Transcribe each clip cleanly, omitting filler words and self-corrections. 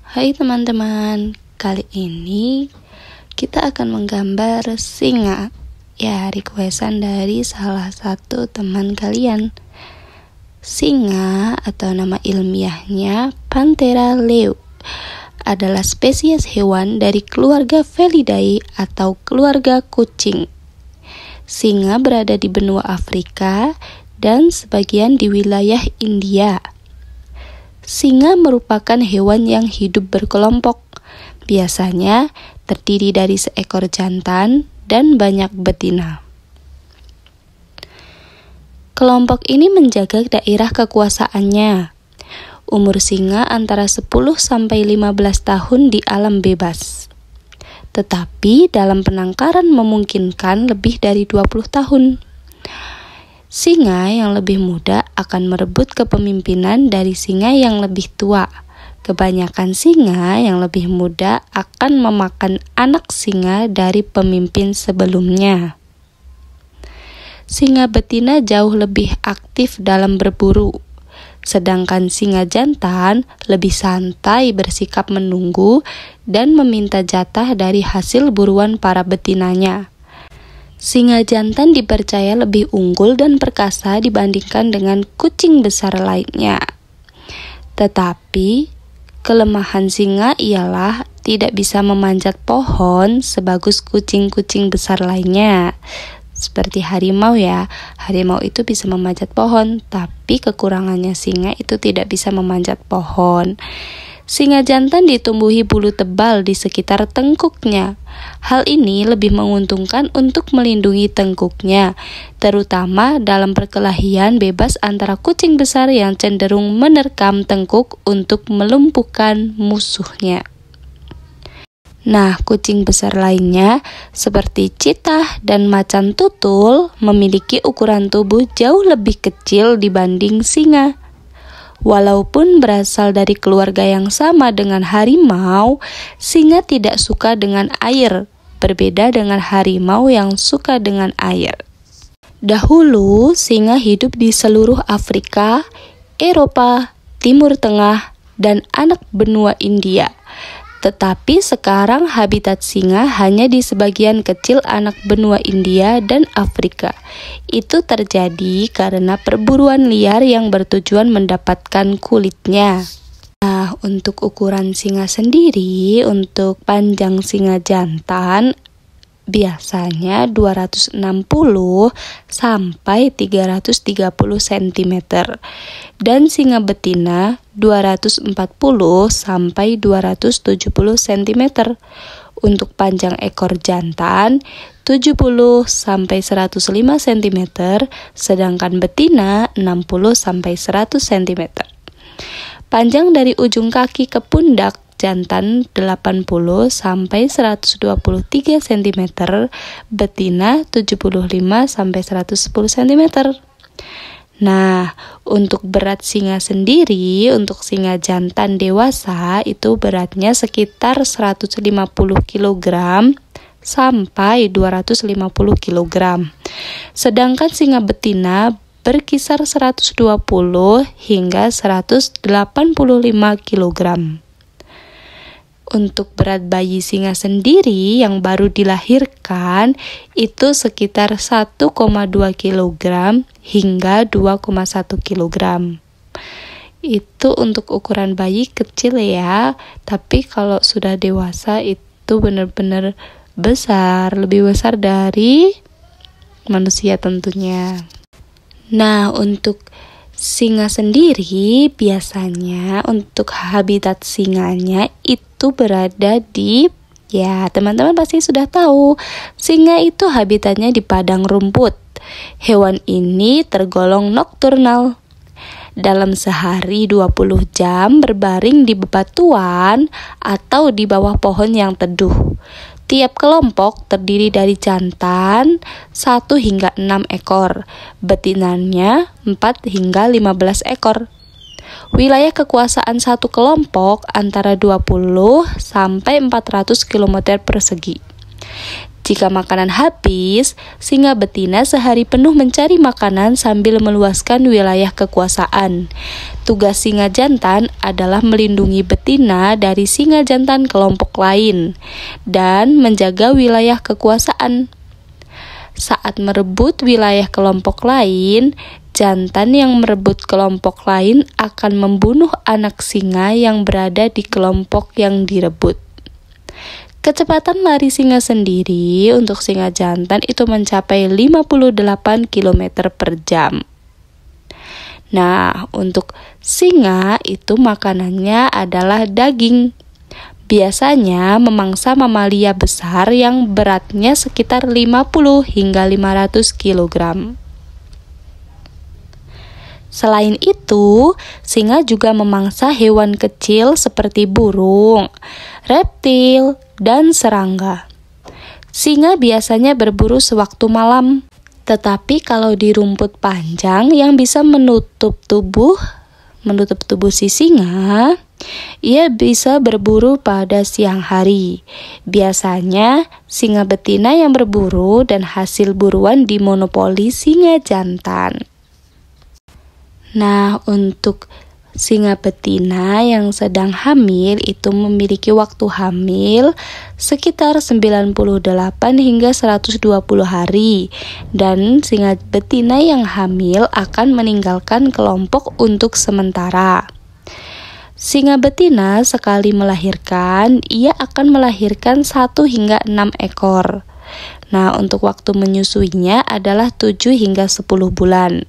Hai teman-teman, kali ini kita akan menggambar singa. Ya, requestan dari salah satu teman kalian. Singa atau nama ilmiahnya Panthera leu adalah spesies hewan dari keluarga Felidae atau keluarga kucing. Singa berada di benua Afrika dan sebagian di wilayah India. Singa merupakan hewan yang hidup berkelompok, biasanya terdiri dari seekor jantan dan banyak betina. Kelompok ini menjaga daerah kekuasaannya. Umur singa antara 10 sampai 15 tahun di alam bebas. Tetapi dalam penangkaran memungkinkan lebih dari 20 tahun. Singa yang lebih muda akan merebut kepemimpinan dari singa yang lebih tua. Kebanyakan singa yang lebih muda akan memakan anak singa dari pemimpin sebelumnya. Singa betina jauh lebih aktif dalam berburu, sedangkan singa jantan lebih santai bersikap menunggu dan meminta jatah dari hasil buruan para betinanya. Singa jantan dipercaya lebih unggul dan perkasa dibandingkan dengan kucing besar lainnya. Tetapi, kelemahan singa ialah tidak bisa memanjat pohon sebagus kucing-kucing besar lainnya. Seperti harimau ya, harimau itu bisa memanjat pohon, tapi kekurangannya singa itu tidak bisa memanjat pohon. Singa jantan ditumbuhi bulu tebal di sekitar tengkuknya. Hal ini lebih menguntungkan untuk melindungi tengkuknya, terutama dalam perkelahian bebas antara kucing besar yang cenderung menerkam tengkuk untuk melumpuhkan musuhnya. Nah, kucing besar lainnya seperti cheetah dan macan tutul memiliki ukuran tubuh jauh lebih kecil dibanding singa. Walaupun berasal dari keluarga yang sama dengan harimau, singa tidak suka dengan air, berbeda dengan harimau yang suka dengan air. Dahulu, singa hidup di seluruh Afrika, Eropa, Timur Tengah, dan anak benua India. Tetapi sekarang habitat singa hanya di sebagian kecil anak benua India dan Afrika. Itu terjadi karena perburuan liar yang bertujuan mendapatkan kulitnya. Nah, untuk ukuran singa sendiri, untuk panjang singa jantan biasanya 260 sampai 330 cm dan singa betina 240 sampai 270 cm. Untuk panjang ekor jantan 70 sampai 105 cm, sedangkan betina 60 sampai 100 cm. Panjang dari ujung kaki ke pundak jantan 80 sampai 123 cm, betina 75 sampai 110 cm. Nah, untuk berat singa sendiri, untuk singa jantan dewasa itu beratnya sekitar 150 kg sampai 250 kg. Sedangkan singa betina berkisar 120 hingga 185 kg. Untuk berat bayi singa sendiri yang baru dilahirkan itu sekitar 1,2 kg hingga 2,1 kg. Itu untuk ukuran bayi kecil ya, tapi kalau sudah dewasa itu benar-benar besar, lebih besar dari manusia tentunya. Nah, untuk singa sendiri biasanya untuk habitat singanya itu berada di, ya teman-teman pasti sudah tahu, singa itu habitatnya di padang rumput. Hewan ini tergolong nokturnal. Dalam sehari 20 jam berbaring di bebatuan atau di bawah pohon yang teduh. Tiap kelompok terdiri dari jantan 1 hingga 6 ekor, betinanya 4 hingga 15 ekor. Wilayah kekuasaan satu kelompok antara 20 sampai 400 km persegi. Jika makanan habis, singa betina sehari penuh mencari makanan sambil meluaskan wilayah kekuasaan. Tugas singa jantan adalah melindungi betina dari singa jantan kelompok lain dan menjaga wilayah kekuasaan. Saat merebut wilayah kelompok lain, jantan yang merebut kelompok lain akan membunuh anak singa yang berada di kelompok yang direbut. Kecepatan lari singa sendiri untuk singa jantan itu mencapai 58 km per jam. Nah, untuk singa itu makanannya adalah daging. Biasanya memangsa mamalia besar yang beratnya sekitar 50 hingga 500 kg. Selain itu, singa juga memangsa hewan kecil seperti burung, reptil, dan serangga. Singa biasanya berburu sewaktu malam, tetapi kalau di rumput panjang yang bisa menutup tubuh si singa, ia bisa berburu pada siang hari. Biasanya, singa betina yang berburu dan hasil buruan dimonopoli singa jantan. Nah, untuk singa betina yang sedang hamil itu memiliki waktu hamil sekitar 98 hingga 120 hari. Dan singa betina yang hamil akan meninggalkan kelompok untuk sementara. Singa betina sekali melahirkan, ia akan melahirkan 1 hingga 6 ekor. Nah, untuk waktu menyusuinya adalah 7 hingga 10 bulan.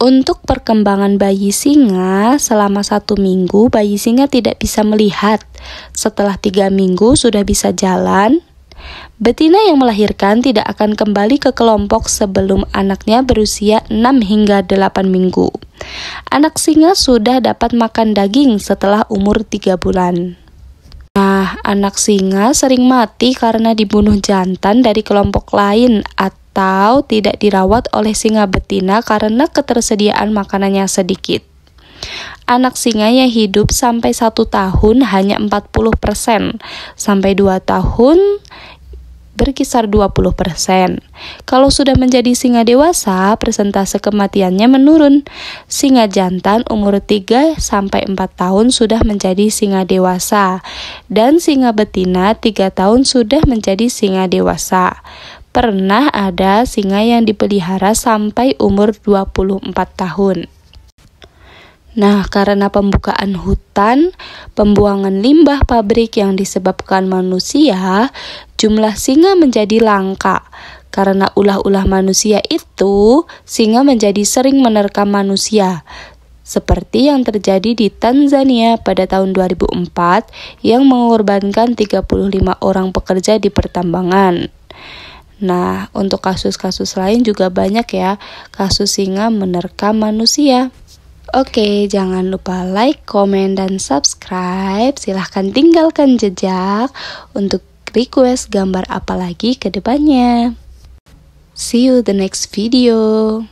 Untuk perkembangan bayi singa, selama 1 minggu bayi singa tidak bisa melihat. Setelah 3 minggu sudah bisa jalan. Betina yang melahirkan tidak akan kembali ke kelompok sebelum anaknya berusia 6 hingga 8 minggu. Anak singa sudah dapat makan daging setelah umur 3 bulan. Nah, anak singa sering mati karena dibunuh jantan dari kelompok lain atau tidak dirawat oleh singa betina karena ketersediaan makanannya sedikit. Anak singa yang hidup sampai 1 tahun hanya 40%, sampai 2 tahun berkisar 20%. Kalau sudah menjadi singa dewasa, persentase kematiannya menurun. Singa jantan umur 3 sampai 4 tahun sudah menjadi singa dewasa, dan singa betina 3 tahun sudah menjadi singa dewasa. Pernah ada singa yang dipelihara sampai umur 24 tahun. Nah, karena pembukaan hutan, pembuangan limbah pabrik yang disebabkan manusia, jumlah singa menjadi langka. Karena ulah-ulah manusia itu, singa menjadi sering menerkam manusia. Seperti yang terjadi di Tanzania pada tahun 2004 yang mengorbankan 35 orang pekerja di pertambangan. Nah, untuk kasus-kasus lain juga banyak ya, kasus singa menerkam manusia. Oke, jangan lupa like, komen, dan subscribe. Silahkan tinggalkan jejak untuk request gambar apa lagi ke depannya. See you the next video.